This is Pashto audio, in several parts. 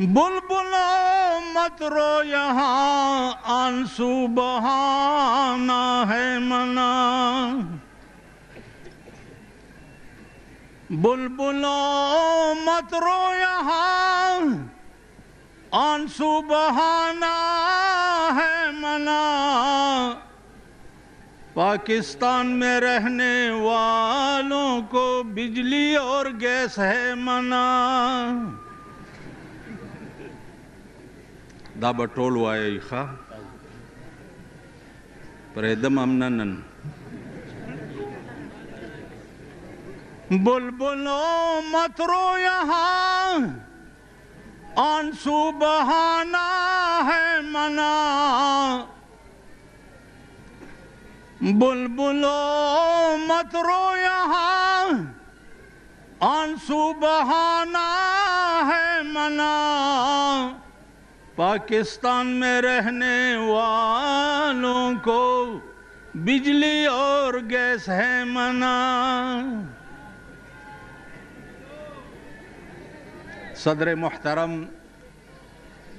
बुलबुलो मत रो यहाँ आंसू बहाना है मना। बुलबुलो मत रो यहाँ आंसू बहाना है मना। पाकिस्तान में रहने वालों को बिजली और गैस है मना। दा बटोल वाये खा पर एकदम अमनन। बुलबुलो मत रो यहाँ आंसू बहाना है मना। बुलबुलो मत रो यहाँ आंसू बहाना है मना। पाकिस्तान में रहने वालों को बिजली और गैस है मना। सदर मुहतरम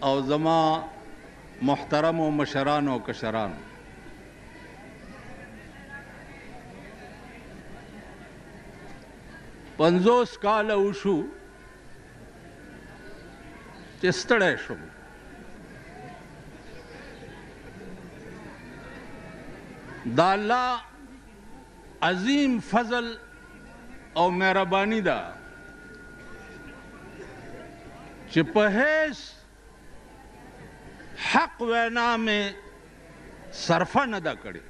और जमा मुहतरम व मशरान व कशरान, पंजोस काल उशु चिस्तड़े शुम दाला अजीम फजल और मेहरबानी दा चिपहेस हक वैना में सरफा नदा करे।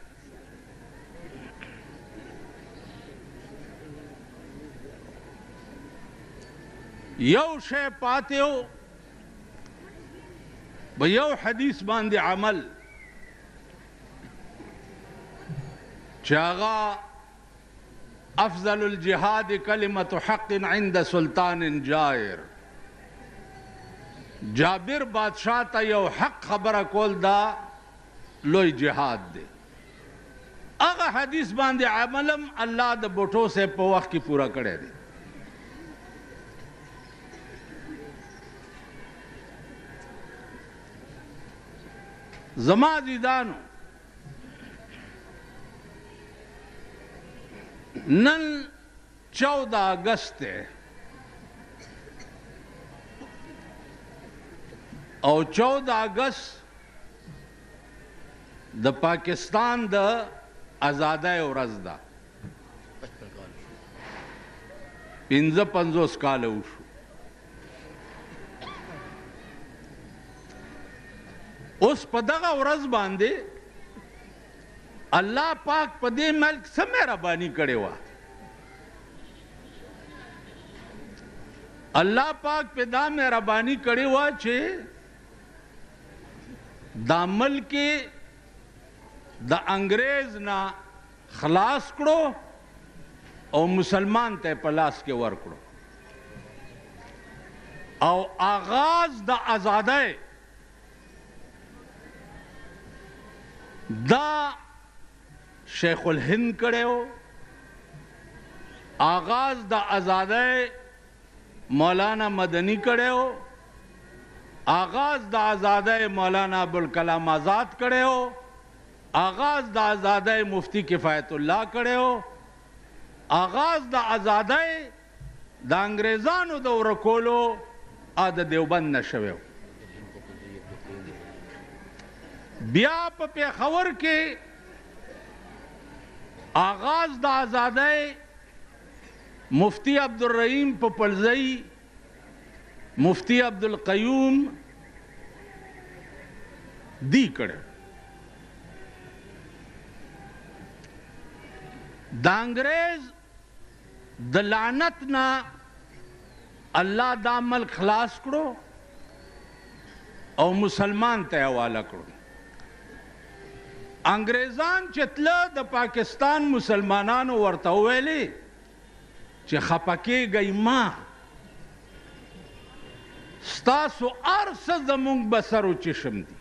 यौ शे पाते हो यौ हदीस बांधे अमल चागा अफजलुल जिहाद कलिमतु हक़्क़िन इंद सुल्तान जायर। जाबिर बादशाह ता यौ हक खबर कोल दा लोई जिहाद दे। अगर हदीस बांधे अमलम अल्लाह द बोटो से पवख की पूरा करे दे। जमाजीदानो नन 14 अगस्त है और 14 अगस्त द पाकिस्तान द आज़ादाई वरज़ दा 55 काल उशु। उस पदगा वरज़ बांधे अल्लाह पाक पदे मल्क से मेहरबानी करे वा। अल्लाह पाक पेदा मेहरबानी करे वा चे दामल के द अंग्रेज ना खलास करो और मुसलमान ते पलास के वर करो और आगाज द आज़ादाई दा शेखुल हिंद करे हो। आगाज द आज़ादाई मौलाना मदनी करे हो। आगाज द आज़ादाई मौलाना अबुल कलाम आज़ाद करे हो। आगाज द आज़ादाई मुफ्ती किफ़ायतुल्लाह करे हो। आगाज द आज़ादाई द अंग्रेज़ानो द वरकोलो आद देवबंद नशवे हो। बिया पे खबर के आगाज द आज़ादाई मुफ्ती अब्दुल रहीम पपलजई मुफ्ती अब्दुल क़य्यूम दी करे। द अंग्रेज द लानत ना अल्लाह दामल खलास करो और मुसलमान ते हवाला करो। अंग्रेजान चितला द पाकिस्तान मुसलमानानो वर्ता वेले चे खपके गई मां स्तासो अर्स जमुंग बसरो चिशम दी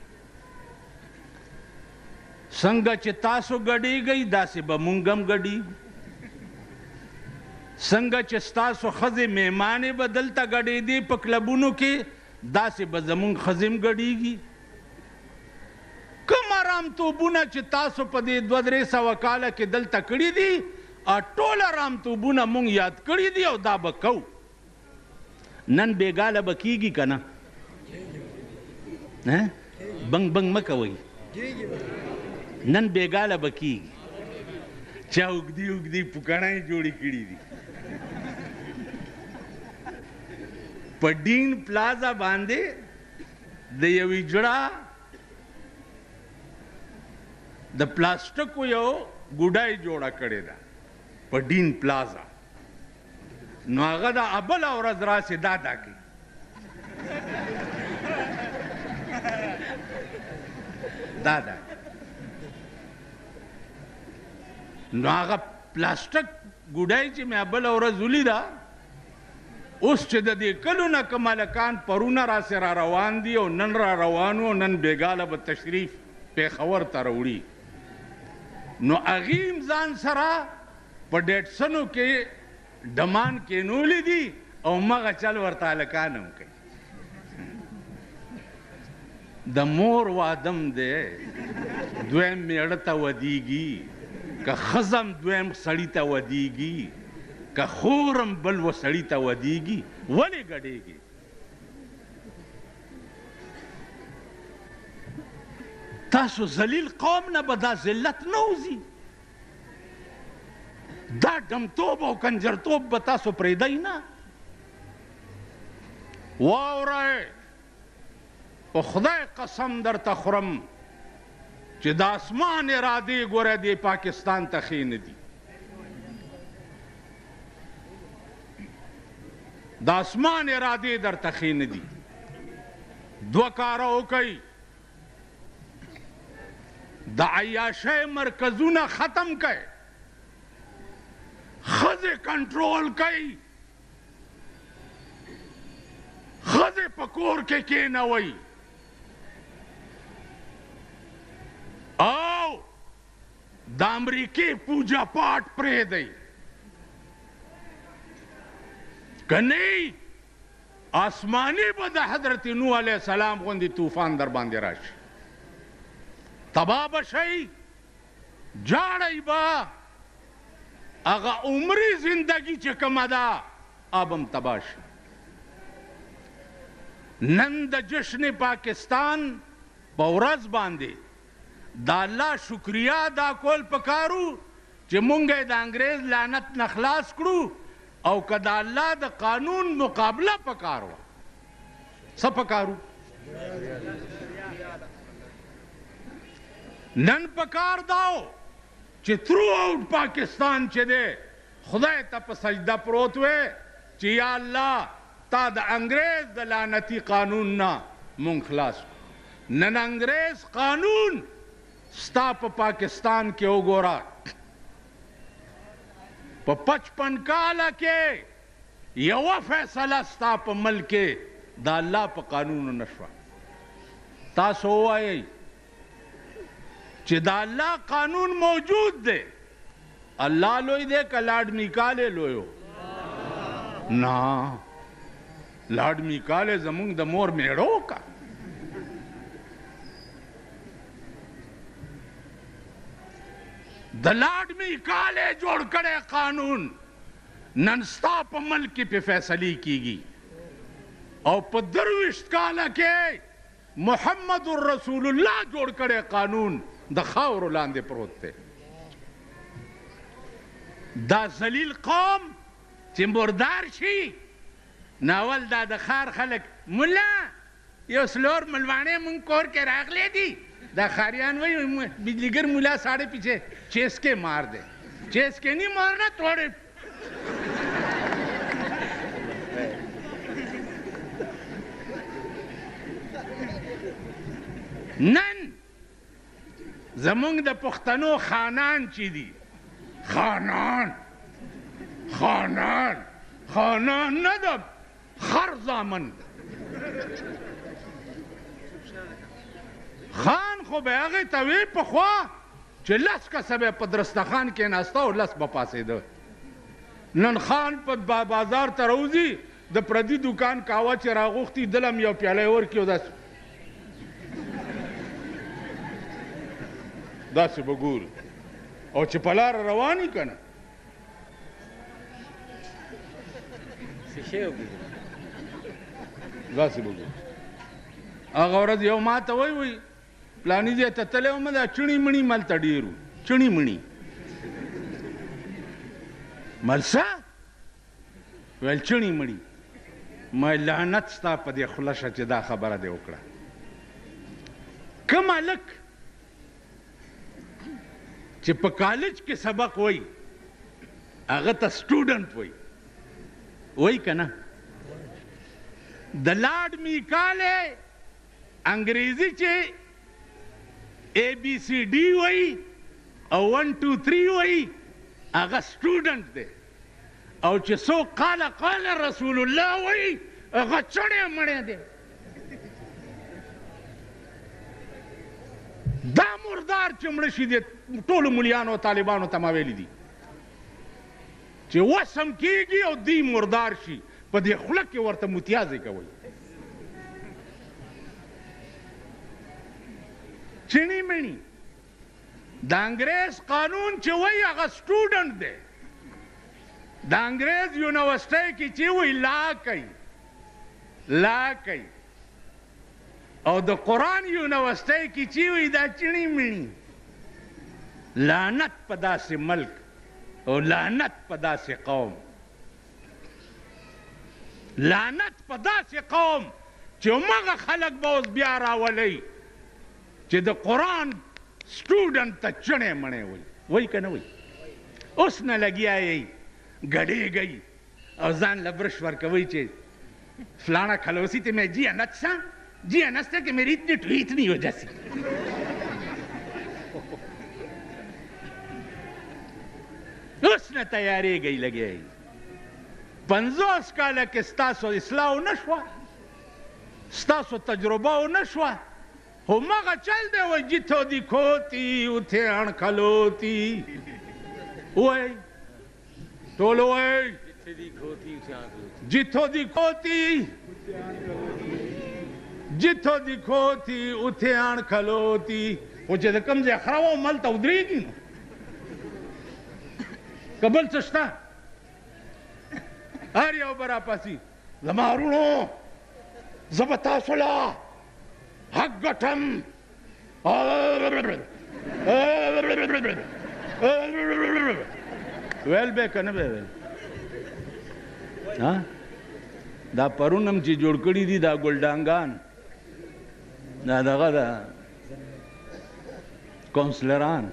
संग चितासो गड़ी गई दासे बमुंगम गड़ी संग चिस्तासो खजे मेहमाने बदलता गड़ी दी पकलबुनो के داسې به زمونږ ښځې ګډېږي. کوم ارامتوبونه چې تاسو په دې 200-300 کاله کې دلته کړي دي ټول ارامتوبونه مونږ یاد کړي دي او دا به کوو. نن بېګاله به کېږي که نه؟ بنګ بنګ مه کوئ. نن بېګاله به کېږي. چا اوږدې اوږدې پوکڼۍ جوړې کړي دي. په ډین پلازا باندې د یوې جړه د پلاستیکو یو ګوډای جوړه کړې ده په ډین پلازا. نو هغه د بله ورځ راسې دا کوي. دا نو هغه پلاستیک ګوډای چې مې بله ورځ ولیده، اوس چې د دې کلو نه که ملکان پرونه راسې را روان دي او نن را روان و، نن بېګاله به تشریف پېښور ته راوړي، نو هغې هم ځان سره په ډیټسنو کې ډمان کېنولي دي او مغه چل ورته هلکان هم کوي. د مور وادم دی، دویم میړه ته ودیږي، که ښځم دویم سړي ته ودیږي، که خورم بل و سړي ته ودیږي. ولې ګډېږي؟ تاسو ذلیل قوم نه به دا ذلت نه وځي. دا ډمتوب او کنجرتوب به تاسو پرېږدئ نه. واورئ، په خدای قسم درته خورم چې د اسمان ارادې ګوره دې پاکستان ته ښې نه دي. د اسمان ارادې درته ښې نه دي. 2 کاره وکئ. د عیاشۍ مرکزونه ختم کئ، ښځې کنټرول کئ، ښځې په کور کې کېنوئ او د امریکې پوجا پاټ پرېږدئ. که نه آسماني به د حضرت نوح علیه السلام غوندې طوفان در باندې راشي. تباه به شئ، جاړئ به. هغه عمري زندگی چې کومه ده اب هم تباه شي. نن د جشن پاکستان په ورځ باندې د الله شکریا ادا کول پکارو چې مونږ یې د انګریز لعنت نه خلاص کړو، او که د الله د قانون مقابله پکار وه. څه پکارو؟ نن پکار داو چې تھرو آؤٹ پاکستان چې دی خدای ته په سجده پروت وی چې یا الله تا د انګریز د لعنتي قانون نه مونږ خلاص کړو. نن انګریز قانون ستا په پاکستان کې وګوره، په 55 کاله کې یوه فیصله ستا په ملک کې د الله په قانونو نه شوه. تاسو ووایئ چې د الله قانون موجود دی. الله لوی دی که لارډ میکالې لوی و؟ نه، لارډ میکالې زمونږ د مور میړه وکړه. د لارډ میکالې جوړ کړی قانون نن ستا په ملک کې پې فیصلې کیږي، او په 23 کاله کې محمد رسول الله جوړ کړی قانون د خاورو لاندې پروت دی. دا ذلیل قوم چې مردار شي، ناول دا د ښار خلک ملا یو سلور ملواڼې مونږ کور کې راغلی دي، دا ښاریان وایي بجلیګر ملا ساڑے پیچھے چیسکے مار دے. چیسکے نہیں مارنا، توڑے. نن زمونږ د پښتنو خانان چې دي، خانان نه د خر زامن. خان خو به هغې ته وی پخوا چې 10 کسه به په درستخان کې ناسته او 10 به پاسېده. نن خان په بازار ته راوځي د پردي دکان کاوه چې راغوښتي دله م یو پیاله یې ورکړي او داسې به ګوري او چې په لاره روان وي که نه داسې به ګوري هغه ورځ یو ما ته وایي پلاني ځای ته تللی وم دا چڼي مڼي ملته ډېر وو چڼي مڼي ملسه ویل چڼي مڼي ما لعنت ستا په دې خوله شه چې دا خبره دې وکړه کوم هلک چې په کالج کې سبق وایي هغه ته سټوډنټ وایي که نه د لاډ میکالې انګریزي چې ABCD وایي او 1 2 3 وایي هغه سټوډنټ دی او چې څوک قال رسول الله وایي هغه چڼی مڼی دی دا مردار چې مړه شي دی ټولو ملیانو او طالبانو ته ما ویلي دي چې وسم کېږي او دی مردار شي په دې خوله کې ورته متیازې کوئ چڼي مڼي د انګریز قانون چې وایي هغه سټوډنټ دی د انګریز یونیورسټۍ کې چې وایي لا کوي او د قرآن یونیورسټۍ کې چې وایي دا چڼي مڼي لعنت په داسې ملک او لعنت په داسې قوم لعنت په داسې قوم چې همغه خلک به اوس بیا راولئ چې د قرآن سټوډنټ ته چڼی مڼی وایي که نه وایي اوس نه لګیا یئ ګډېږئ او ځان له برش ورکوئ چې فلانا खलोसी थे मैं जी अनत सा जी अनस था कि मेरी इतनी ट्वीट नहीं हो जैसी उसने तैयारी गई लगे 50 کاله کې ستاسو اصلاح ونه شوه ستاسو تجربه ونه شوه همغه چل دی وایي جیتو دیکھوتی اتھے اڻکھلوتی وایي ټول وایي جیتو دیکھوتی جیتو دیکھوتی اتھے اڻکھلوتی خو چې د کوم ځای خره وه هملته ودرېږي نو که بل څه شته هر یو به راپاسي زما وروڼو زه به تاسو له حق ګټم ویل به که نه به ویل دا پرون هم چې جوړ کړي دي دا ګلډانګان دا دغه ده کونسلران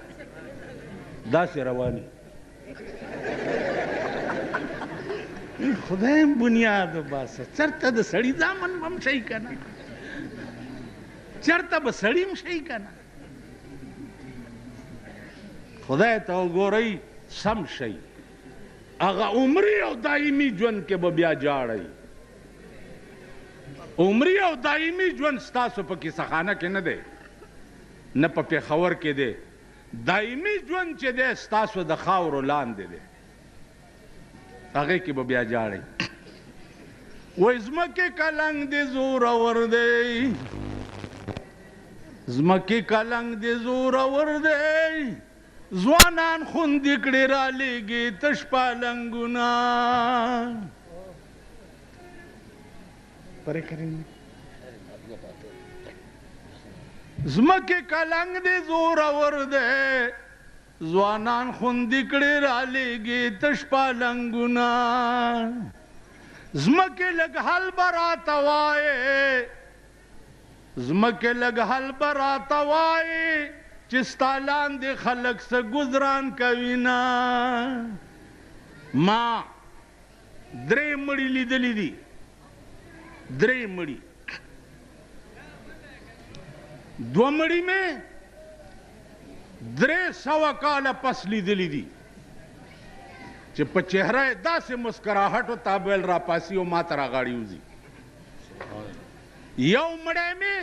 داسې رواني خدایم بنیاد وباسه چېرته د سړي ځامن به هم شئ که نه چېرته به سړي هم شئ که نه خدای ته وګورئ سم شئ هغه عمري او دایمي ژوند کې به بیا جاړئ عمري او دایمي ژوند ستاسو په کیسهخانه کې نه دی نه په پېښور کې دی دایمي ژوند چې دی ستاسو د خاورو لاندې دی هغې کې به بیا جاړئ وایي ځمکې کلنګ دې زورور دی ځمکې کلنګ دې زورور دی ځوانان خوندې کړې رالیږي تش پالنګونه پرې کریم ځمکې کلنګ دې زورور دی ځوانان خوندې کړې رالیږي تش پالنګونه ځمکې لږ حل به راته وایې ځمکې لږ حل به راته وایې چې ستا لاندې خلک څه ګزران کوي نه ما 3 مړي لیدلي دي 3 مړي 2 مړي مې 300 کاله پس لیدلي دي چې په چهره یې داسې مسکراهټ و تابل راپاسي او ما ته راغاړي وځي یو مړی مې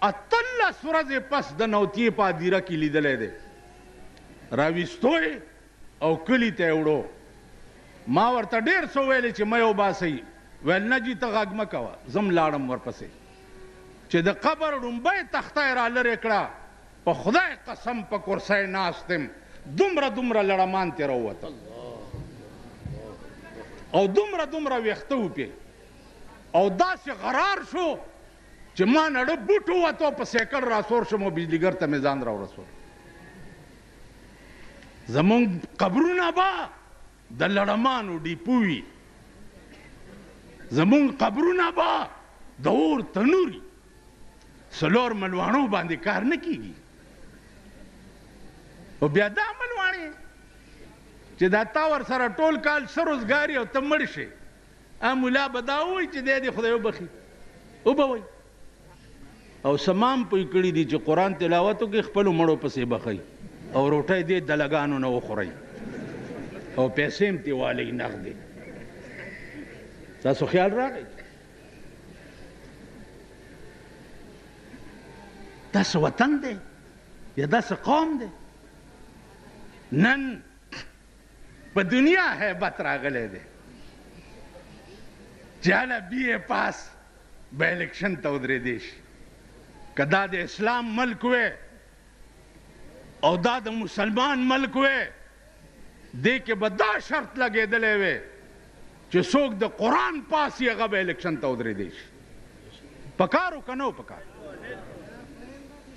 18 ورځې پس د نوتیې په هدیره کې لیدلی دی راویستو او کلي ته یې وړو ما ورته ډېر څه ویلې چې مه یې وباسئ ویل نه جي ته غږ مه کوه زم لاړم ورپسې چې د قبر ړومبۍ تخته یې را لرې کړه په خدای قسم په کرسۍ ناست یم دومره لړمان ترې راووتل او دومره ویښته و پې او داسې غرار شو چې ما نړه بوټ ووتو په سیکل راسور شم او بجلیګر ته مې ځان راورسول زمونږ قبرونه به د لړمانو ډیپو وي زمونږ قبرونه به د اور تنوري څلور ملواڼو باندې کار نه کیږي او بیا دا ملواڼې چې دا تا ورسره ټول کال ښه روزګار یې او ته مړ شې ملا به دا ووایي چې دی خدای وبخي وبه وایي او سمام پوی کړي دي چې قرآن تلاوت وکړي خپلو مړو پسې بخئ او روټۍ دې دلګانو نه وخورئ او پیسې هم ترې والئ نغدې تاسو خیال راغی داسې وطن دی یا داسې قوم دی نن په دنیا هیبت راغلی دی چې هله بی اے پاس به الیکشن ته ودرېدی شي که دا د اسلام ملک وی او دا د مسلمان ملک وی دې کې به دا شرط لګېدلی وی چې څوک د قرآن پاس یې هغه به الیکشن ته ودرېدی شي پکار و که نه و پکار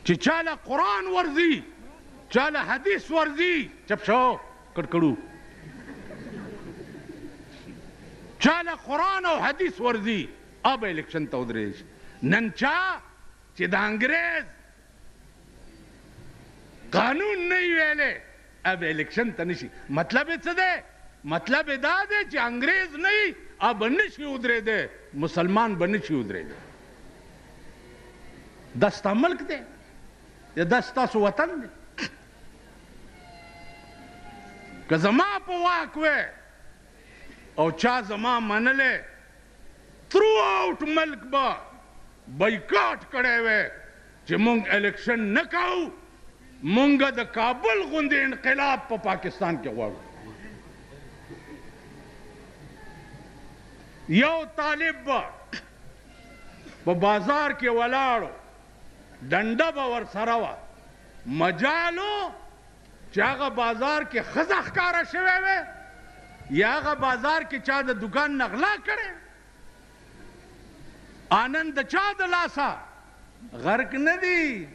چې چاله قرآن ورځي چاله حدیث ورځي چپ شو کړکړو چاله قرآن او حدیث ورځي اب الیکشن ته ودرېدی شي نن چا چې د انګریز قانون نه وي ویلی اب الیکشن ته نشي مطلب یې څه دی مطلب یې دا دی چې انګریز نه وي اب به نشي ودرېدی مسلمان به نشي ودرېدی دا ستا ملک دی یا دا ستاسو وطن دی که زما په واک وی او چا زما منلی تھرو آؤٹ ملک به بایکاټ کړی وی چې مونږ الیکشن نه کوو مونږ د کابل غوندې انقلاب په پاکستان کې غواړو یو طالب به په بازار کې ولاړو ډنډه به ورسره وه مجالو چې هغه بازار کې ښځه ښکاره شوی وی یا هغه بازار کې چا د دکان نه غلا کړی آنند د چا د لاسه غرق نه دي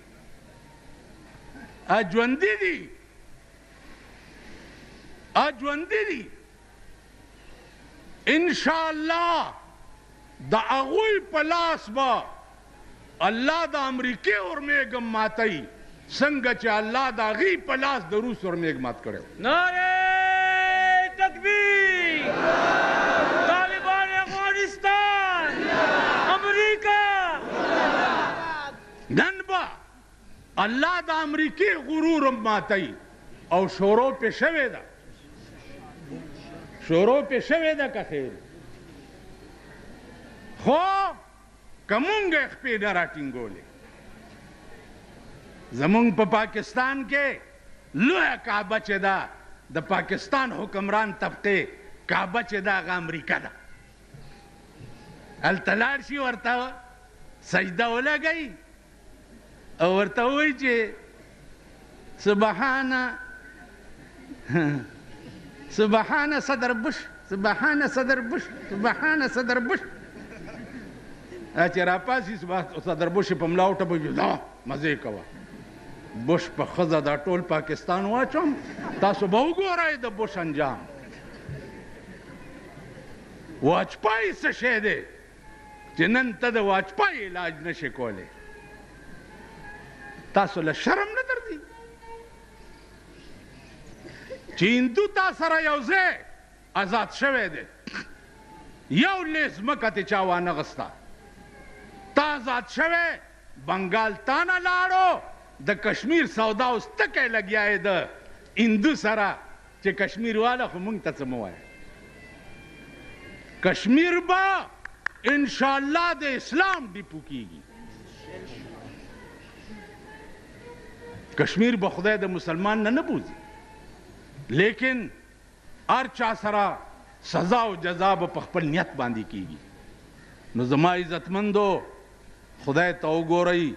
ژوندي دي انشاءالله د هغوی په لاس به الله د امریکې اورمیږم ماتوي څنګه چې الله د هغې په لاس د روس اورمیږ مات کړی و نعرې تکبیر طالبان افغانستان امریکا نن به الله د امریکې غرور ماتوي او شروع پې شوې ده که خیر خو که مونږ یې خپې نه راټینګولې زمونږ په پاکستان کې لویه کعبه چې ده د پاکستان حکمران طبقې کعبه چې ده هغه امریکا ده هلته لاړ شي ورته سجده ولګوي او ورته ووایي چې سبحان صدر بش سبحان صدر بش چې راپاسي صدر بش په ملا وټپوي دا مزې کوه بش په ښځه دا ټول پاکستان واچوم تاسو به وګورئ د بش انجام واجپای څه شی دی چې نن ته د واجپای علاج نشې کولی تاسو له شرم نه درځي چې هندو تا سره یو ځای آزاد شوی دی یو لیز ځمکه ترې چا وانغسته تا آزاد شوی بنګال تا نه لاړو د کشمیر سودا اوس ټکی لګیا یې د هندو سره چې کشمیر والا خو موږ ته څه مه وایه کشمیر به انشاءالله د اسلام ډیپو کیږي کشمیر به خدای د مسلمان نه بوزي لیکن هر چا سره سزا او جزا به په خپل نیت باندې کیږي نو زما عزتمندو خدای ته وګورئ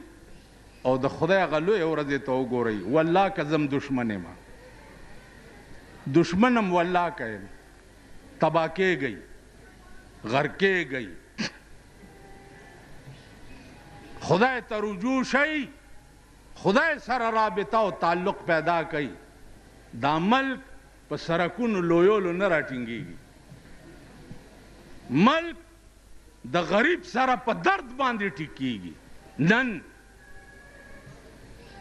او د خدای هغه لویې ورځې ته وګورئ. والله که زم دشمن یم، دشمنم والله که یم، تباه کېږئ، غرقېږئ. خدای ته رجوع شئ، خدای سره رابطه او تعلق پیدا کړئ. دا ملک په سرکونو لویولو نه راټینګېږي. ملک د غریب سره په درد باندې ټیکېږي. نن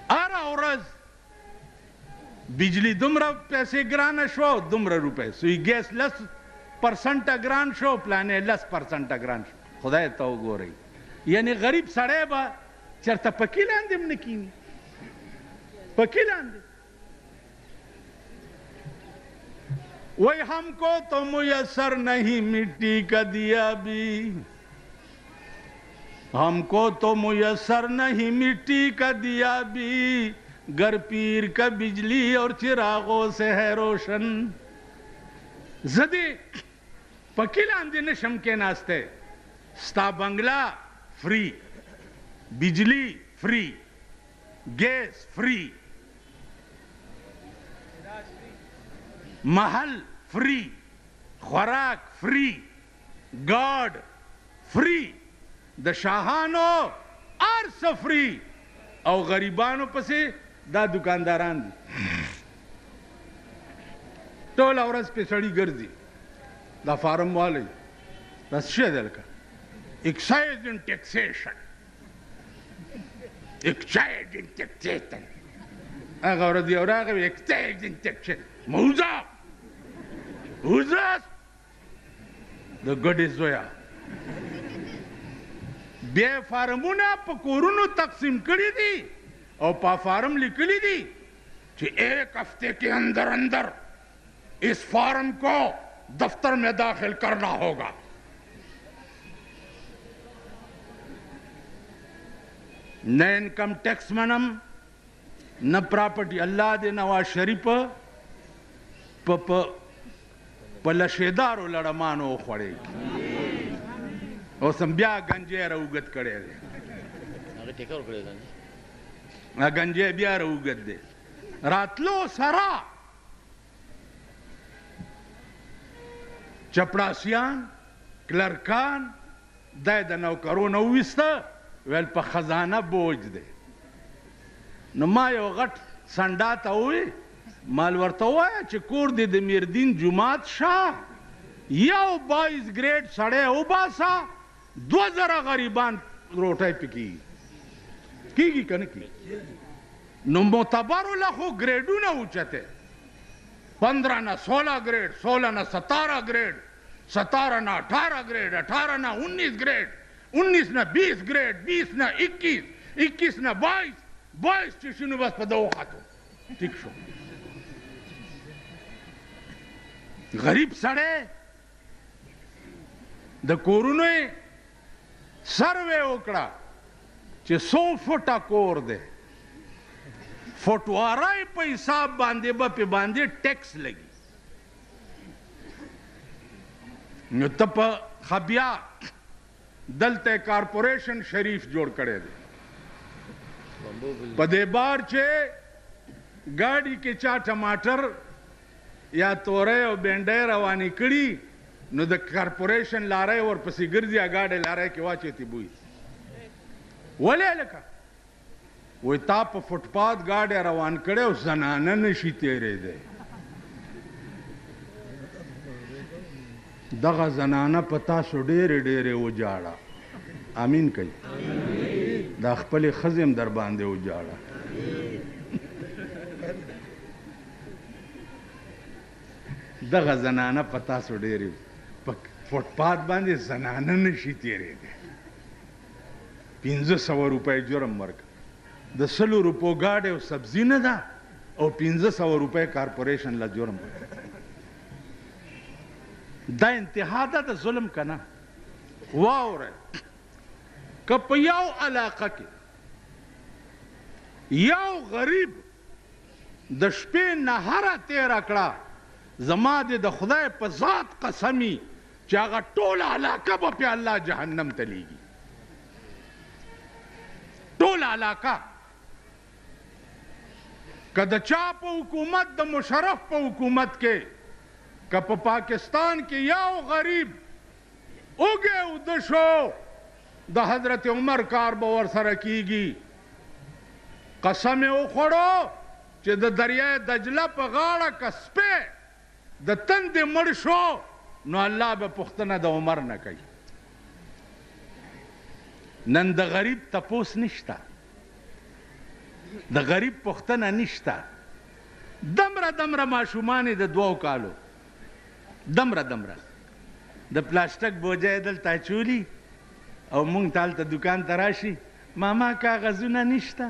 هره ورځ بجلی دومره پیسې ګرانه شوه، دومره روپۍ سوی ګیس 10% ګران شو، پلانې 10% ګران شو. خدای ته وګورئ. یعنی غریب سړی به چېرته پکې لاندې هم نه کیني، پکې لاندې. وہی ہم کو تو میسر نہیں مٹی کا دیا بھی، ہم کو تو میسر نہیں مٹی کا دیا بھی، گر پیر کا بجلی اور چراغوں سے ہے روشن. زدی پکې لاندې نشم کېناستی. ستا بنگلا فری، بجلی فری، گیس فری، محل فری، خوراک فری، گارڈ فری، د شاهانو ارس فری، او غریبانو پسې دا دکانداران دي. ټوله ورځ پې سړي ګرځي. دا فارم والی دا څه شی دی لکه ایکسایز اینڈ ټیکسیشن، ایکسایز اینڈ ټیکسیشن. هغه ورځ یو راغی ایکسایز اینڈ ټیکسیشن. موزه Who's that? The ګډې زویه. بیا یې فارمونه په کورونو تقسیم کړي دي او په فارم لیکلي دي چې 1 ہفتے کے اندر اندر اس فارم کو دفتر میں داخل کرنا ہوگا. نہ انکم ٹیکس منم نہ پراپرٹی. الله دې نواز شریف په لشیدارو لړمانو وخوړې. اوس هم بیا ګنجی راوګد کړی دی. ګنجی بیا راوګد دی. راتلو سره چپړاسیان کلرکان دی د نوکرونه وویسته، ویل په خزانه بوج دی. نو ما یو غټ سنډا ته ووی مال ورته ووایه چې کور دې د میردین جومات شه، یو 22 ګریډ سړی وباسه، 2000 غریبان روټۍ پې کېږي. کېږي که نه کېږي؟ نو معتبرو له خو ګریډونه اوچته، 15 نه 16 ګریډ، 16 نه 17 ګریډ، 17 نه 18 ګریډ، 18 نه 19 ګریډ، 19 نه 20 ګریډ، 20 نه 21، 21 نه 22، 22 چې شو نو بس په دغو خطو ټیک شو. غریب سړی د کورونو یې سروې وکړه چې 100 فوټه کور دی، فوټوارۍ په حساب باندې به پې باندې ټیکس لګي. نو ته په خبیا دلته کارپوریشن شریف جوړ کړی دی. په دې بار چې ګاډي کې چا ټماټر یا تورۍ او بینډۍ روانې کړي نو د کارپوریشن لارۍ ورپسې ګرځي، ګاډۍ لارۍ کې واچوي بوی. ولې لکه وایي تا په فوټپات ګاډی روان کړی او زنانه نشي تېرېدی. دغه زنانه په تاسو ډېرې ډېرې وجاړه. امین کوي. دا خپلې ښځې هم در باندې وجاړه. دغه زنانه په تاسو ډېرې په فوټپات باندې زنانه نشي تېرېدی. 500 روپۍ جرم ورکړه. د 100 روپو ګاډی او سبزي نه ده او 500 روپۍ کارپوریشن له جرم ورکړه. دا انتها ده د ظلم که نه؟ واورئ، که په یو علاقه کې یو غریب د شپې نهره تېره کړه، زما دې د خدای په ذات قسمي چې هغه ټوله علاقه به پې الله جهنم ته لیږي. ټوله علاقه که د چا په حکومت د مشرف په حکومت کې که په پاکستان کې یو غریب اوږې اوده شو د حضرت عمر کار به ورسره کیږي. قسم یې وخوړو چې د دریای دجله په غاړه که سپی د تندې مړ شو نو الله به پوښتنه د عمر نه کوي. نن د غریب تپوس نشته، د غریب پوښتنه نشته. دمره دمره ماشومان د 2 کالو دمره د پلاستیک بوجه دلته اچولي او مونږ ته هلته دوکان ته راشي ماما کاغذونه نشته،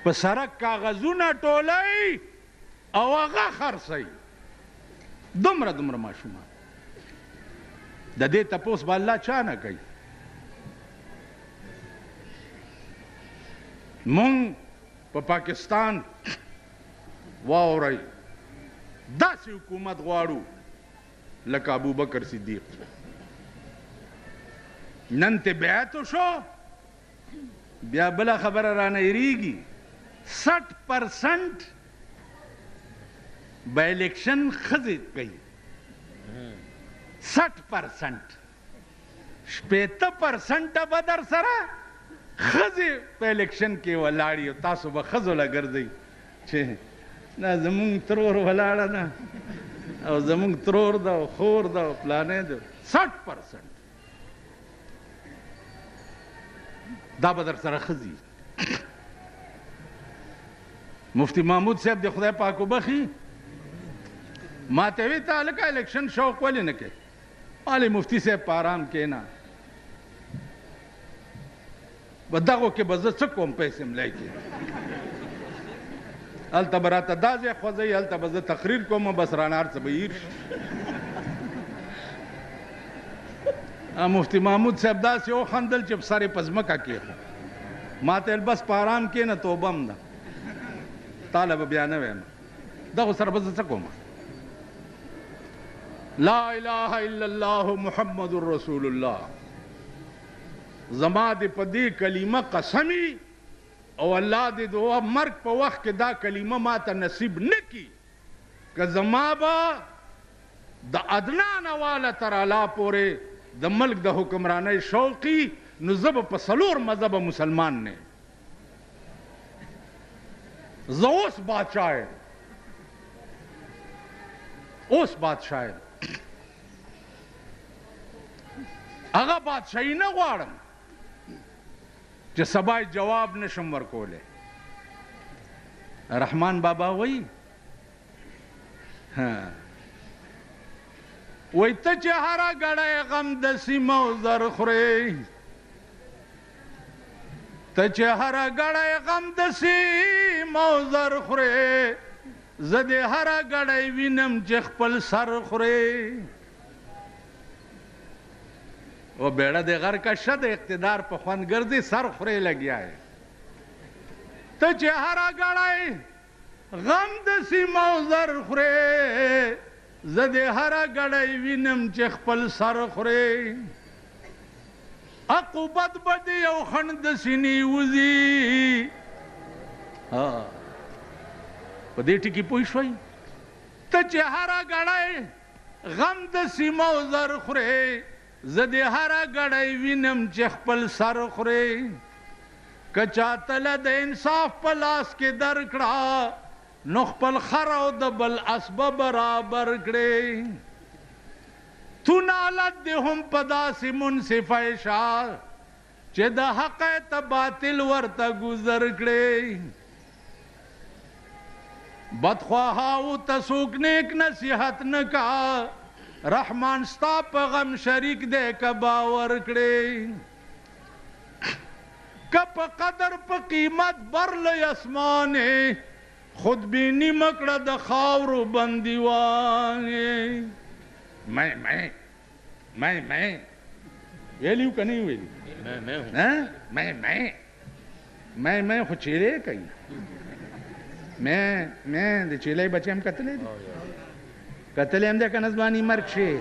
په سړک کاغذونه ټولوي او هغه خرڅوي. دومره ماشومان د دې تپوس به الله چا نه کوي. مونږ په پاکستان واورئ داسې حکومت غواړو لکه ابوبکر صدیق. نن ته بیعت وشو بیا بله خبره رانه هېرېږي. 60% به الیکشن ښځې کوي، 60%. 80% به در سره ښځې په الیکشن کې ولاړې او تاسو به ښځو له ګرځئ چې نه زمونږ ترور ولاړه ده او زمونږ ترور ده او خور ده او پلانې ده. 60% دا به در سره ښځې. مفتی محمود صاحب د خدای پاک وبخي ما ته وی ته هلکه الیکشن شوق ولې نه کوې؟ مالې مفتی صاحب په ارام کښېنه، په دغو کې به زه څه کوم پیسې ملای کې هلته به راته دا ځای خوځوي، هلته به زه تقریر کوم بس رانه هر څه به هیر شي. مفتی محمود صاحب داسې وخندل چې سر یې په ځمکه کېښود. ما ته ویل بس په ارام کښېنه توبه م ده تاله به بیا نه وایم، دغو سره به زه څه کوم؟ لا اله الا الله محمد رسول الله. زما دې په دې کلمه قسمي او الله دې د مرګ په وخت کې دا کلمه ما ته نصیب نه کي که زما به د ادنا نه واله تر اعلی پورې د ملک د حکمرانۍ شوقي نو زه به په 4 مذهبه مسلمان نه یم. زه اوس بادشاه یم، اوس بادشاه یم. هغه بادشاهي نه غواړم چې سبا جواب نشم ورکولی. رحمان بابا وایي وایي ته چې هره ګړی غم د سیمه او زر خورې، ته چې هره ګړی غم د سیمه او زر خورې، زه دې هره ګړی وینم چې خپل سر خورې. او بیړه د غر کا شد اقتدار په خوند ګرځي سر خورې لګیا ہے. ته چې هره ګړی غم د سیمه او زر خورې، زه دې هره ګړی وینم چې خپل سر خورې. عقوبت به دې یو خڼ د سینې وځي. په دې ټکي پوه شوئ؟ ته چې هره ګړی غم د سیمه او زر خورې، زه دې هره ګړی وینم چې خپل سر خورې. که چا تله د انصاف په لاس کې درکړه نو خپل خر او د بل اسبه برابر کړې. تو نالت دې هم په داسې منصفه شه چې د حق ته باطل ورته ګذر کړې. بدخواهاو ته څوک نیک نصیحت نه کا، رحمان ستا په غم شریک دی که باور کړې. که په قدر په قیمت بر لوی اسمانې، خودبیني مه کړه د خاورو بندیوانې. میں ویلیو که نه ویلی؟ میں خو چیرې کوي. میں د چیلې بچې هم کتلی دي کتل هم ده کنه زمانی مرگ شه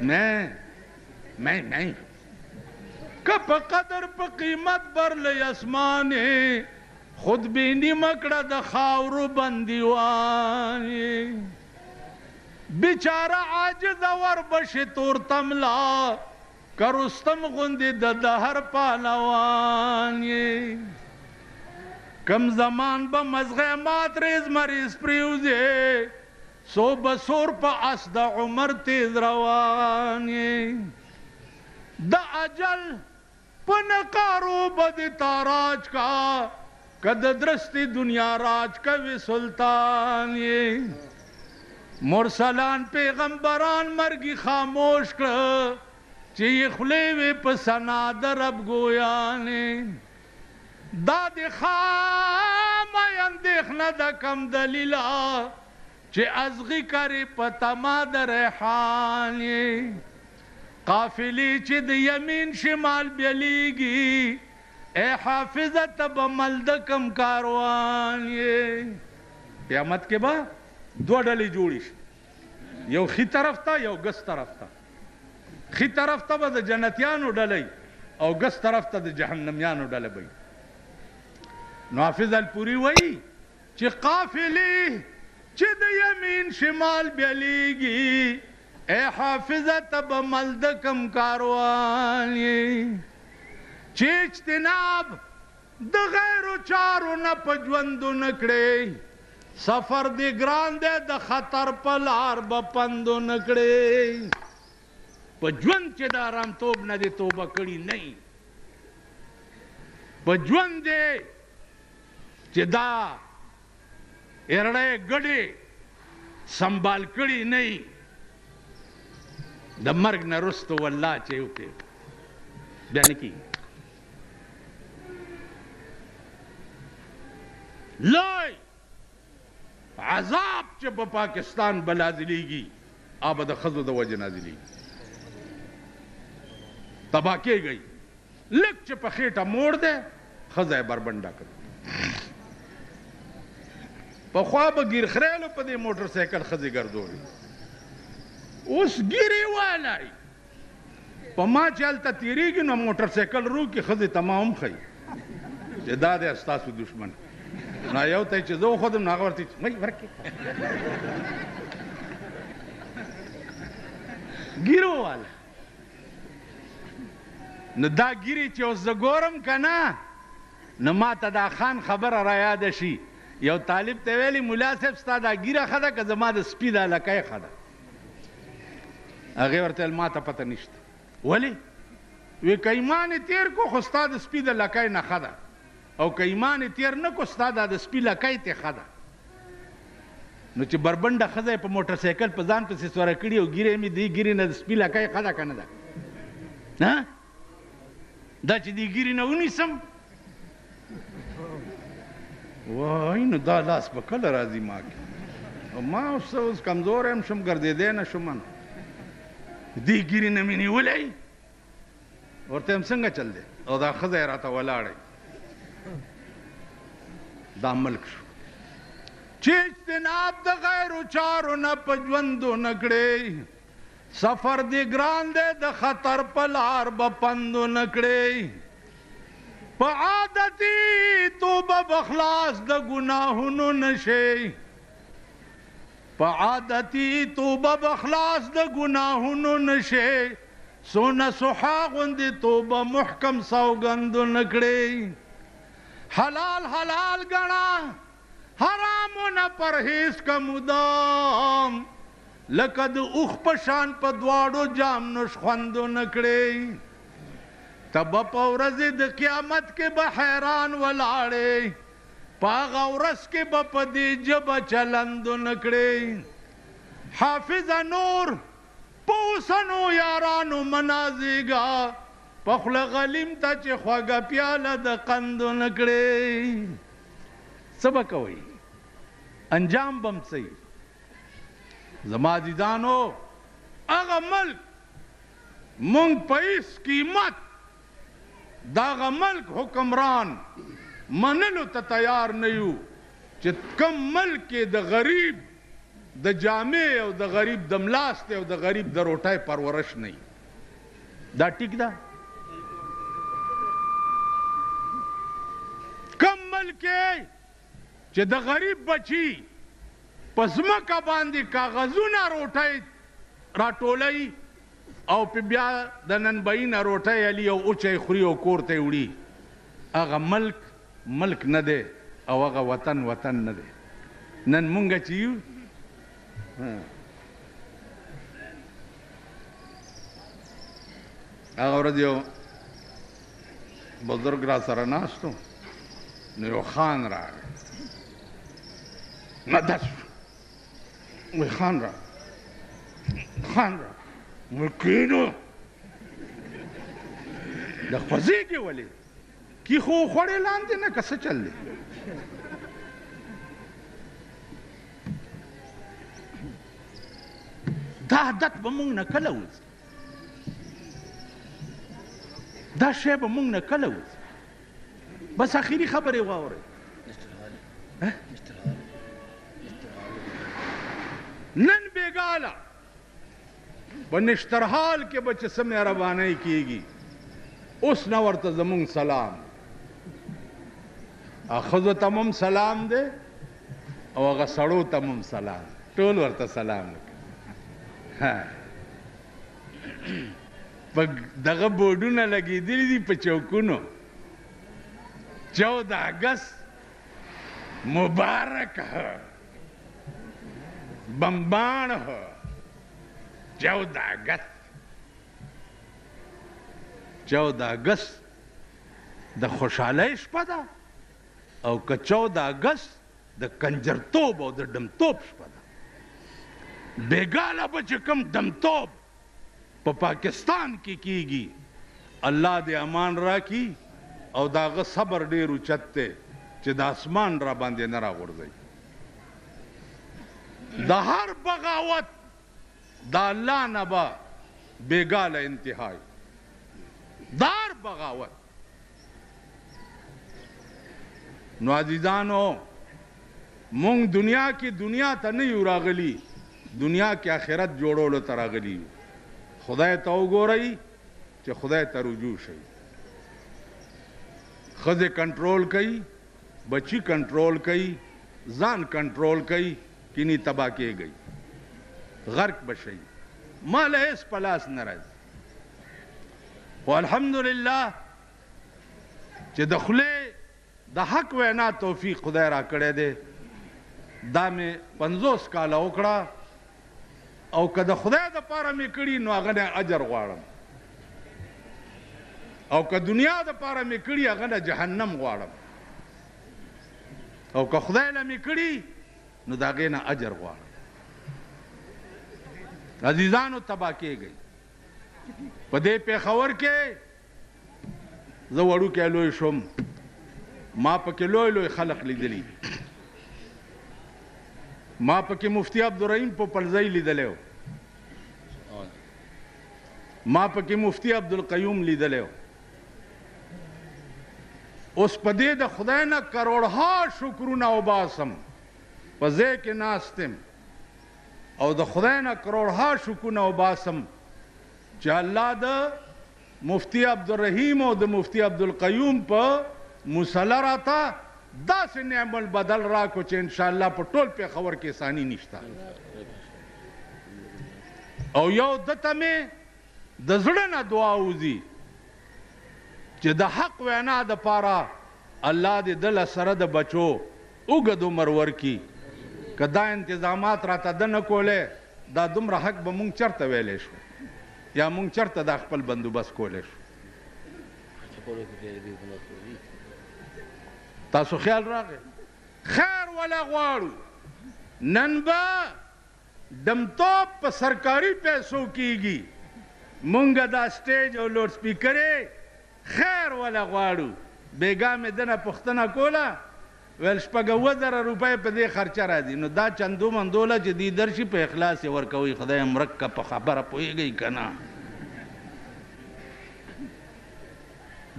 میں که پا قدر پا قیمت برلی اسمانی خود بینی مکڑا دا خاورو بندیوانی بیچارہ عاجز ور بشی تور تملا کرستم غندی دا دہر پالوانی کم زمان با مزغی مات ریز مریض پریوزی سو بسور پا اس دا عمر تیز روانی دا اجل پنکارو بدی تاراج کا کد درستی دنیا راج کوی سلطانی مرسلان پیغمبران مرگی خاموش کر چی خلیوی پسنا در اب گویانی دادی خام اندیخنا دا کم دلیلا چی ازغی کری پتما در ریحانی قافلی چی د یمین شمال بیلیگی اے حافظت بملدکم کاروانی قیامت کے بعد دو ڈلی جوڑیش یو خی طرف تا یو گس طرف تا خی طرف تا با دا جنتیانو ڈلی او گس طرف تا دا جہنمیانو ڈلی بی نو حافظ الپوری وئی چی قافلی چی د یمین شمال بیلیگی اے حافظت بملدکم کاروانی چی اجتناب د غیرو چارو نا پجوندو نکڑے سفر دی گران دے د خطر پلار بپندو نکڑے پجوند چی دا رام توب نا دے توبہ کڑی نہیں پجوند دے چی دا ارڑے گڑے سنبال کڑی نہیں دا مرگ نا رستو واللہ چے اوکے بیانی کی لوئی عذاب چے پا پاکستان بلازلی گی آبا دا خزو دا وجہ نازلی تباہ کی گئی لک چے پا خیٹا موڑ دے خزہ بربندہ کر پا خواب گیر خریلو پا دے موٹر سیکل خزی گردو لی اس گیری والائی پا ما چلتا تیری گی نو موٹر سیکل رو کی خزی تمام خی چه داده استاسو دشمن نا یو تای چه زو خودم ناغورتی چه مئی ورکی گیرو والا نو دا گیری چه اوز زگورم کنا نو ما تا دا خان خبر را یاد شی یو طالب تیویلی مولا صاحب ستا دا گیره خدا که زما دا سپی دا لکای خدا اگه ورته ما ته پته نشته ولی وی که ایمان تیر کو خو ستا د سپي د لکۍ نه ښه ده او که ایمان تیر نه کو ستا د سپي لکۍ ته ښه ده نو چې بربنډه ښځه یې په موټر سایکل په ځان پسې سوره کړي او ګیرې مې دې ګیرې نه د سپي لکۍ ښه ده که نه ده دا چې دې ګیرې نه ونیسم وای نو دا لاس به کله راځي ما کې او ما اوس کمزوری یم شم ګرځېدی نه شم دی گیری نمی نیولی ورته هم څنګه چل دی او دا ښځه یې راته ولاړی دا ملک شو چې اجتناب د غیرو چارو نه په ژوندو نه کړې سفر دی ګران دی د خطر په لار به پندو نه کړې په عادتي توبه به خلاص د ګناهونو نه شي پا عادتی توبہ بخلاص دا گناہونو نشے سونا سحاغندی توبہ محکم سوگندو نکڑے حلال حلال گنا حرامو نا پرہیز کا مدام لکد اخ پشان پا دوارو جام نشخوندو نکڑے تب پورزی دا قیامت کے بحیران ولاڑے پاغا ورس کے بپدی جب چلندو نکڑے حافظ نور پوسنو یارانو منازی گا پخل غلیم تا چی خواگا پیالا دا قندو نکڑے سبک ہوئی انجام بم سی زمادیدانو اغا ملک مونگ پیس قیمت داغا ملک حکمران منلو تا تیار نیو چه کم ملک د غریب د جامع او د غریب د ملاست او د غریب د روټۍ پرورش نه دا ټیک ده کم ملک چې د غریب بچی په ځمکه باندې کاغذونه روټۍ راټولوي او په بیا د ننبعي نه روټۍ علي او اوچی خوري او کور ته یې وړي هغه ملک نه دی او هغه وطن نه دی نن مونږ چې یو هغه ورځ یو بزرګ را سره ناست و نو یو خان راغی نه داس وی خان را وی کینو د خوځېږي ولې کی خو خوړې لاندې نه که څه چل دی دا عادت به مونږ نه کله وځي دا شی به مونږ نه کله وځي بس اخري خبرې واورئ نن بیګاله په نشترحال کې به چې څه مهربانۍ کېږي اوس نه ورته زمونږ سلام ښځو ته هم سلام دی او هغه سړو ته هم سلام ټول ورته سلام په دغه بورډونه لګېدلي دي په چوکونو 14 اگست مبارک ہے بمبان ہے 14 اگست د خوشحالۍ شپه ده او که 14 اگست د کنجرتوب او د ډمتوب شپه ده بیګاله به چې کوم ډمتوب په پاکستان کې کیږي الله دې امان راکړي او د هغه صبر ډېر اوچت دی چې د اسمان را باندې نه راغورځوي د هر بغاوت د الله نه به بیګاله انتهای د هر بغاوت نو عزیزانو مونږ دنیا کې دنیا ته نه یو راغلي دنیا کې آخرت جوړولو ته راغلي یو خدای ته وګورئ چې خدای ته رجوع شئ ښځې کنټرول کوي بچی کنټرول کوي ځان کنټرول کوي کینی تباه کېږئ غرق بشئ ماله هېڅ په لاس نه راځي خو الحمدلله چې د خولې د حق وینا توفیق خدای را کړی دی دا مې 50 کاله وکړه او که د خدای دپاره مې کړي نو هغه نه اجر غواړم او که دنیا دپاره مې کړي هغه نه جهنم غواړم او که خدای له مې کړي نو د هغې نه اجر غواړم عزیزانو تباه کېږئ په دې پېښور کې زه وړوکی لوی شوم ما پکې لوی خلق لیدلی ما پکې مفتی عبدالرحیم پوپلزی لیدلی و ما پکې مفتی عبدالقیوم لیدلی و اوس په دې د خدای نه کروڑها شکرونه وباسم په ځای کې ناست یم او د خدای نه کروڑها شکرونه وباسم چې الله د مفتی عبدالرحیم او د مفتی عبدالقیوم په مصلی راته داسې نعم البدل راکو چې انشاءالله په ټول پېښور کې ثاني نشته او یو دته مې د زړه نه دعا وځي چې د حق وینا دپاره الله دې دله سره د بچو اوږد عمر ورکړي که دا انتظامات راته ده نه کولی دا دومره حق به مونږ چېرته ویلی شو یا مونږ چېرته دا خپل بندوبست کولی شو تاسو خیال راغی خیر ولا غواړو نن به دمتوب په سرکاري پیسو کیږي مونږ دا سټیج او لوډ سپیکرې خیر ولا غواړو بیګا مې دنه پوښتنه کوله ویل 5000 روپۍ په دې خرچه راځي نو دا چندو مندوله چې دې درشي په اخلاص یې ورکوئ خدای مرکه په خبره پوهېږئ که نه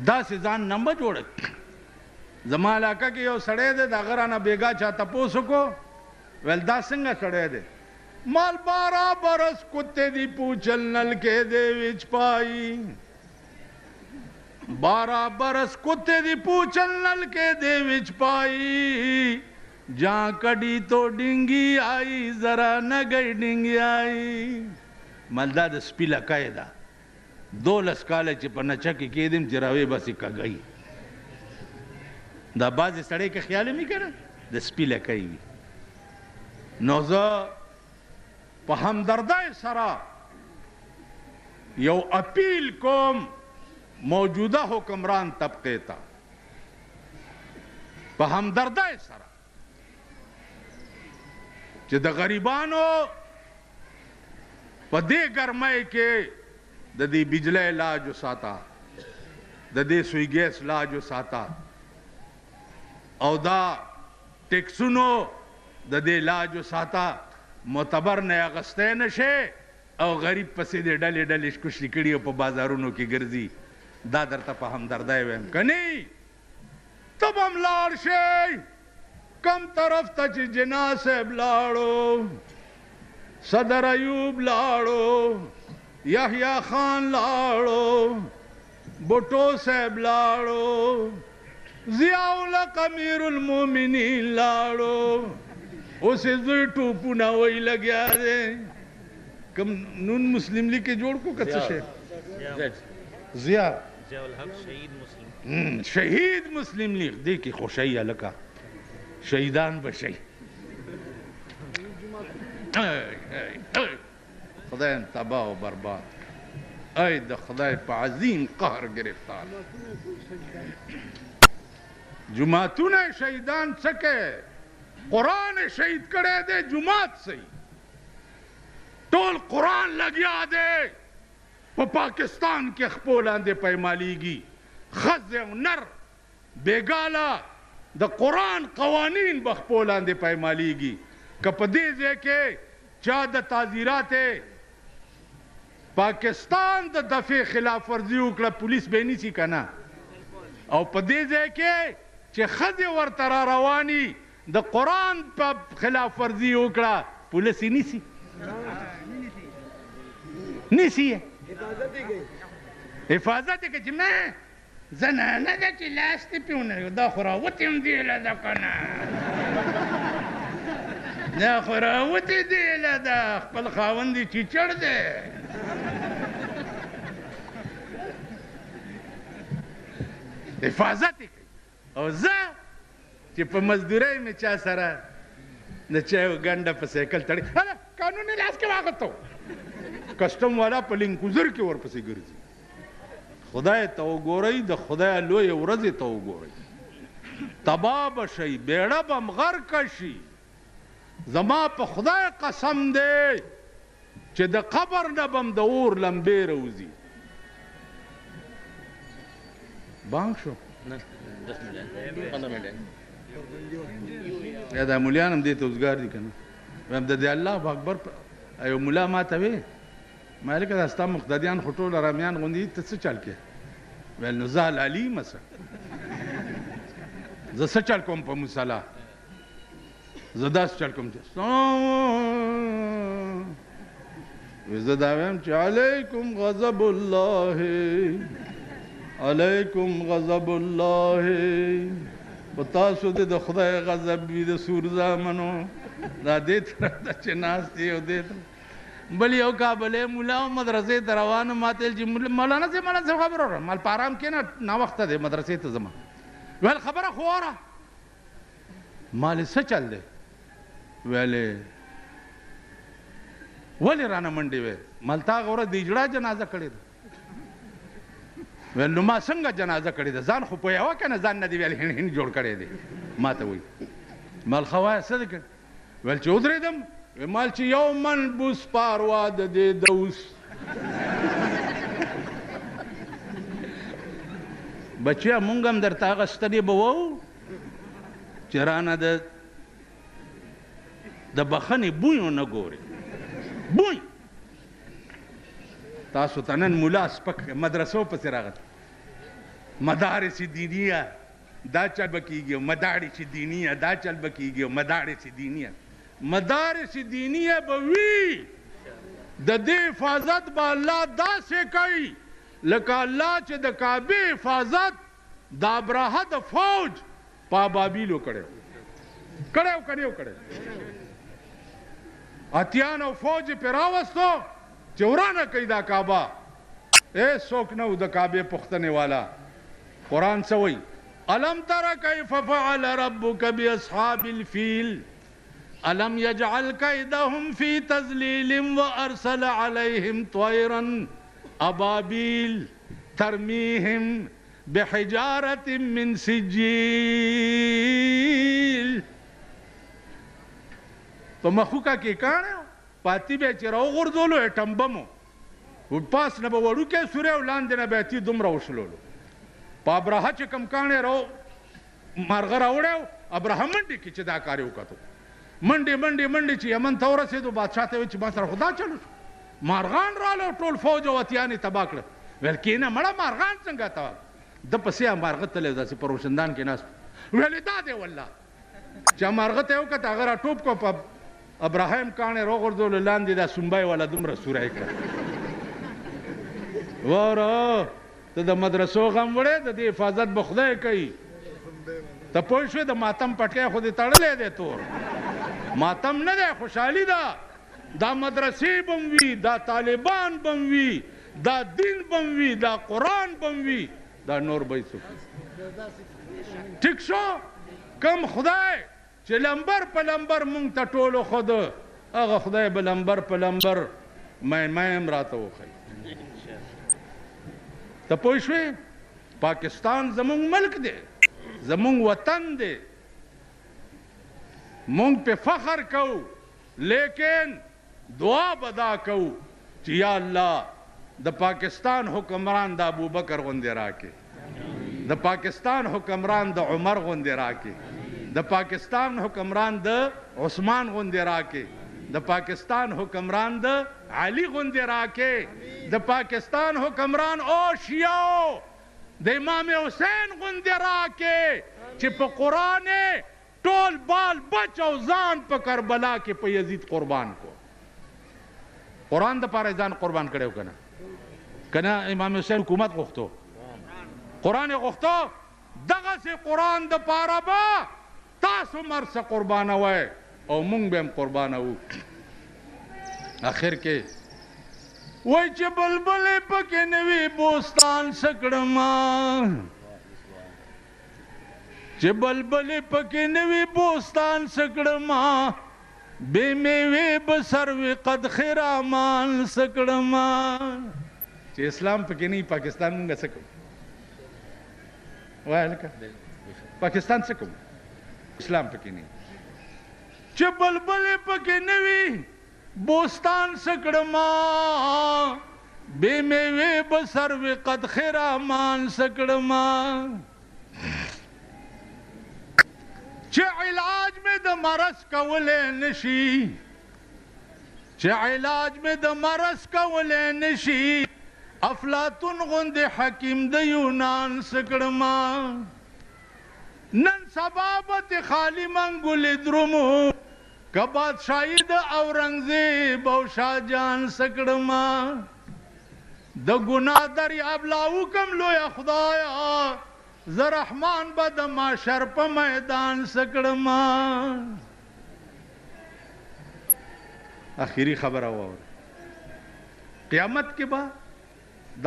داسې ځان نه به جوړه زما علاقه کې یو سړی دی د هغه رانه بیګا چا تپوس وکړو ویل دا څنګه سړی دی माल 12 बरस कुत्ते दी पूछल नलके दे विच पाई, 12 बरस कुत्ते दी पूछल नलके दे विच पाई, जहां कड़ी तो डिंगी आई जरा न गई डिंगी आई। मलदा द स्पिला कायदा 2 लसकाले च په نچه کې کېدم چې راوي بسې کږی دا بعضې سړی که خیال یې نه کړه د سپي لکۍ وي. نو زه په همدردۍ سره یو اپیل کوم موجوده حکمران طبقې ته، په همدردۍ سره چې د غریبانو په دې ګرمۍ کې د دې بجلی علاج وساته، د دې سوی ګیس علاج وساته، او دا ټیکسونو د دې علاج وساته، معتبر نه اغستی نشي او غریب پسې د ډلې ډلې شکوشلي کړي او په بازارونو کې ګرځي. دا درته په همدردۍ وایم که نه ته به هم لاړ شئ کم طرف ته چې جناح صاحب لاړو، صدر ایوب لاړو، یحیی خان لاړو، بوټو صاحب لاړو، ضیاء الحق امیر المومنین لاړو، اوس یې زوی ټوپونه وی لګیا دی. کوم نون مسلم لیگ کې جوړ کو که څه شی؟ ضیاء الحق شهید مسلم لیگ دی کې خوشی هلکه شهیدان به شي. خدای تباه و برباد، ای د خدای په عظیم قهر گرفتار. جماعتونه شهیدان څه کوي؟ قرآن شهید کړی دی، جماعت صحیح ټول قرآن لګیا دی په پاکستان کې خپو لاندې پیمالیږي. ښځې او نر بېګاله د قرآن قوانین به خپو لاندې پیمالیږي. که په دې ځای کې چا د تعزیرات پاکستان د دفع خلاف ورزي وکړه پولیس به یې نیسي که نه؟ او په دې ځای کې چې ښځې ورته را رواني د قرآن په خلاف ورزي وکړه پولیس یې نیسي؟ نیسي یې حفاظت یې که چې مه زنانه ده چې لاس دې پې ونه دا خو راوتې هم دیله ده که نه، دا خو راوتې دیله ده، خپل خاوند یې چیچړ دی. حفاظت یې کوي. او زه چې په مزدورۍ مې چا سره د چا یو ګنډه په سایکل تړي، قانون یې لاس کې واخیسته، کسټم والا په لینکوزر کې ورپسې ګرځي. خدای ته وګورئ، د خدای لویې ورځې ته وګورئ. تباه به شئ، بیړه به م غرقه شي. زما په خدای قسم دی چې د قبر نه به م د اور لمبې راوځي. بانک شو یا دا مولیان هم دې ته اوزګار دي که نه؟ وایم د دې الله اکبر. یو ملا ما ته وی ما لکه دا ستا مقتدیان خو ټول ارامیان غوندې دي، ته څه چل کې؟ ویل نو زه حلالي یم څه، زه څه چل کوم په مصله؟ زه داسې چل کوم چې زه دا وایم چې علیکم غضب الله، علیکم غضب الله. په تاسو دې د خدای غضب وي د سور زامنو. دا دې طرف ته چې ناست دي او دې بل یو کابلی ملا مدرسې ته روان ما ته ویل چې مولانا صاحب مولانا صاحب خبره وره مال په ارام کښېنه ناوخته دی مدرسې ته ځمه. ویل خبره خو وره. مالې څه چل دی؟ ویلې ولې رانه منډې وې؟ مال تا هغه ورځ د اجړا جنازه کړې ده. ویل نو ما څنګه جنازه کړې ده؟ ځان خو پوهېوه که نه ځان نه دې ویل هند هند جوړ کړی دی ما ته وایي. مال ښه وایه څه دې کړ؟ ویل چې ودرېدم مال چې یو من بوس پاروا د دې دوس. بچیا مونږ هم درته هغه ستړي به وو چې رانه د بخښنې بوی ونه ګورې. بوی تاسو ته نن ملا سپک مدرسو پسې راغلی. مدارس دینیه دا چل به کېږي او مدارس دینیه دا چل به کېږي او مدارس دینیه. مدارس دینیه به وي د دې حفاظت به الله داسې کوي لکه الله چې د کعبې حفاظت د ابرهه د فوج په ابابیلو کړی اتیانو فوج پې راوستو چې ورانه کوي دا کعبه څوک نه و د کعبې پوښتنې والا قرآن څه وایي الم تر کیف فعل ربک باصحاب الفیل الم یجعل کیدهم فی تضلیل وارسل علیهم طیرا ابابیل ترمیهم بحجارة من سجیل په مخوکه کې کاڼه پاتې به چې راوغورځولو اټم بمو پاس نه به وړوکی سورې او لاندې نه به یې تي دومره وشلولو په ابرهه چې کوم کاڼې مارغه راوړی ابرهه منډې کې چې دا کار یې وکتو منډې چې یمن ته ورسېدو بادشاه ته ویل چې ما سره خو دا چلو شو مارغان راغلو ټول فوج او اتیان یې تباه کړل ویل کېنه مړه مارغان څنګه تباه د پسې مارغه تللی داسې په روشندان کې ناست ویلې دا دی والله چې مارغه ته یې وکتل هغه راټوپ کړو په ابراهیم کاڼې راوغورځولو لاندې دا سنبی والا دومره سوری کړه واره ته د مدرسو غم وړې د دې حفاظت به خدای کوي ته پوه شوې د ماتم پټکی خو دې تړلی دی تور ماتم نه دی خوشحالي ده دا مدرسې به م وي دا طالبان به م وي دا دین به م وي دا قرآن به م وي دا نور به یې څوک ټیک شو کم خدای چې لمبر په لمبر مونږ ته ټولو خود هغه خدای به لمبر په لمبر میم راته وښیي ته پوه شوې پاکستان زمونږ ملک دی زمونږ وطن دی مونږ پې فخر کوو لیکن دعا به دا کوو چې یا الله د پاکستان حکمران د ابوبکر غوندې راکې د پاکستان حکمران د عمر غوندې راکې د پاکستان حکمران د عثمان غوندې راکې د پاکستان حکمران د علي غوندې راکې د پاکستان حکمران او شیعو د امام حسین غوندې راکې چې په قرآن ټول بال بچ او ځان په کربلا کې په یزید قربان کو قرآن د پاره ځان قربان کړی که نه که نه امام حسین حکومت غوښتو قرآن یې غوښتو دغسې قرآن د پاره به تاسو مرسه قربانوئ او مونږ به هم قربانوو اخر کې وای چې بلبلې پکې نه وي بوستان څه کړمه چې بلبلې پکې نه وي بوستان څه کړمه بې میوې به سروې قد خرامان څه کړمه چې اسلام پکې نه وي پاکستان مونږ څه کوو وایه لکه پاکستان څه کوو اسلام پکې نه چې بلبلې پکې نه وي بوستان څه کړمه بې میوې به سروې قد خرامان څه کړمه چې علاج مې د مرض کولی نشي چې علاج مې د مرض کولی نشي افلاطون غوندې حکیم د یونان څه کړمه نن سبا به تې خالي منګولې درومو که بادشاهي د اورنګزیب او شاهجان څه کړمه د ګناه دریاب لا وکم لویه خدایه زه رحمان به د ماشر په میدان څه کړمه آخري خبره واوره قیامت کې به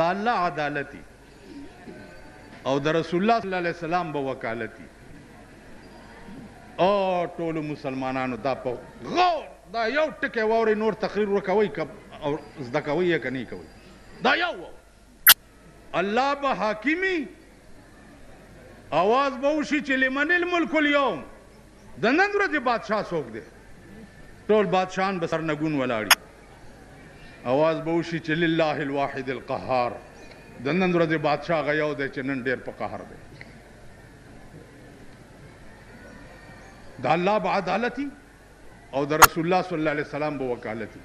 د الله عدالتي او د رسول الله صلی الله علیه وسلم به وکالتي او ټولو مسلمانانو دا په غور دا یو ټکی واورئ نور تقریر وکوئ او زده کوئ یې که نه کوئ دا یو الله به حاکمي آواز به وشي چې لمن الملک اليوم د نن ورځې بادشاه څوک دی ټول بادشاهان به سرنګون ولاړي آواز به وشي چې لله الواحد القهار د نن ورځې بادشاه هغه یو دی چې نن ډېر په قهر دی د الله به عدالتي او د رسول الله صلی الله علیه وسلم به وکالتي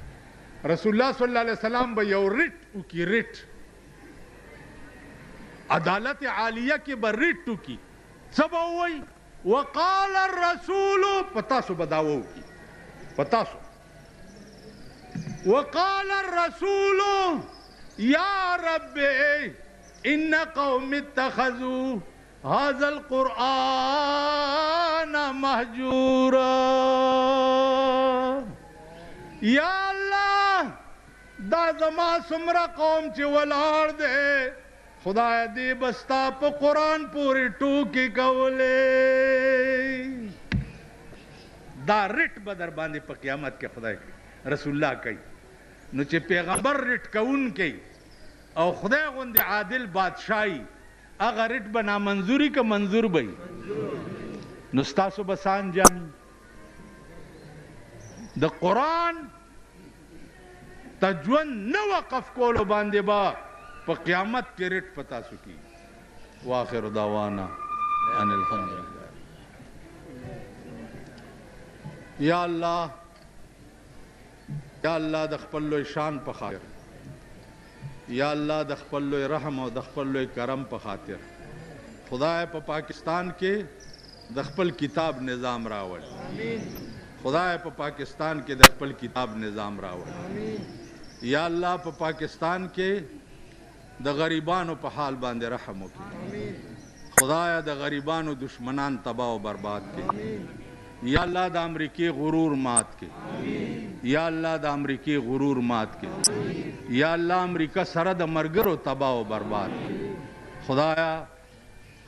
رسول الله صلی الله علیه وسلم به یو ریټ وکړي ریټ عدالت عالیه کې به ریټ وکړي څه به ووایي وقال الرسول په تاسو به دعوه وکړي पता सो वक़ाल रसूल या रब्बे इन्न कौम इत्तखज़ू हाज़ल कुरआन महजूरा। या अल्लाह दा ज़मा सुमरा कौम च वलाड़ दे खुदा दी बस्ता प कुरान पूरी टूकी कवले दा रिट बदर बांधे प क़यामत के खुदा की रसूलुल्लाह कई नु चे पैगंबर रिट कउन कई और खुदा गुंद आदिल बादशाही अगर रिट बना मंजूरी का मंजूर बई नुस्तासो बसान जामी द कुरान तजवन न वक़फ कोलो बांधे बा प क़यामत के रिट पता सुकी। वाखिर दावाना अनिल हम्दुलिल्लाह। या अल्लाह द खपल लोय शान प खातिर, या अल्लाह द खपल लोय रहम और द खपल लोय करम प खातिर खुदाए प पाकिस्तान के द खपल किताब निज़ाम रावल। खुदाए प पाकिस्तान के द खपल किताब निज़ाम रावल। या अल्लाह प पाकिस्तान के द गरीबानों प हाल बांधे रहम की। खुदाया द गरीबानों दुश्मनान तबाह बर्बाद के। या अल्लाह द अमरीकी गुरूर मात के। या अल्लाह द अमरीकी गुरूर मात के। या अल्लाह अमरीका सरद मरगरो तबाह बर्बाद के।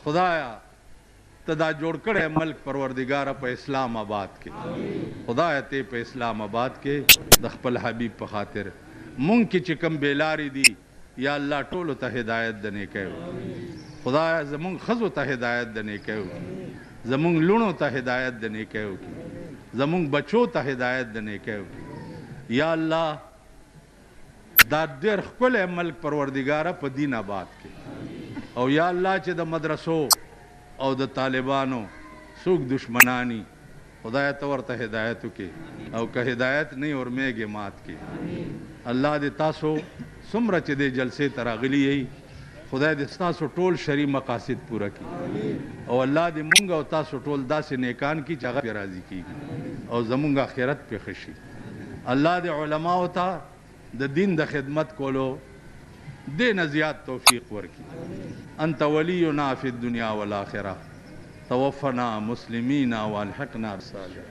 खुदाया तदा जोड़ करे मल्क परवरदिगार प इस्लामाबाद के। खुदाया ते पे इस्लामाबाद के दखपल हबीब प खातिर मुंग की चिकम बेलारी दी। या अल्लाह टोलो ता हिदायत दने कहो। खुदाया जमुंग खजो ता हिदायत दने कहो। जमुंग लुणो ता हिदायत दने कहो की। जमुंग बचो ता हिदायत दने कहो की। या अल्लाह दादर खपल मल्क परवरदिगार प दीन आबाद के। और या अल्लाह चे द मदरसो और द तालिबानो सुख दुश्मनानी खुदाया तवर ता हिदायत के और का हिदायत नहीं और मेगे मात के। अल्लाह दे तासो सुमरा चे दे जलसे तरागली यही खुदा दे तासो टोल शरी मकासिद पूरा की। और अल्लाह दे मुंगा और तासो टोल दा से नेकान की जगह पे राजी की और जमुंगा खैरत पे खुशी। अल्लाह दे उलमा होता द दिन द खिदमत कोलो दे नजियात तौफीक वर्की। अंत वलीयुना फिद दुनिया वल आखिरा तवफ़ना मुस्लिमीना व अलहिक़ना बिस्सालिहीन।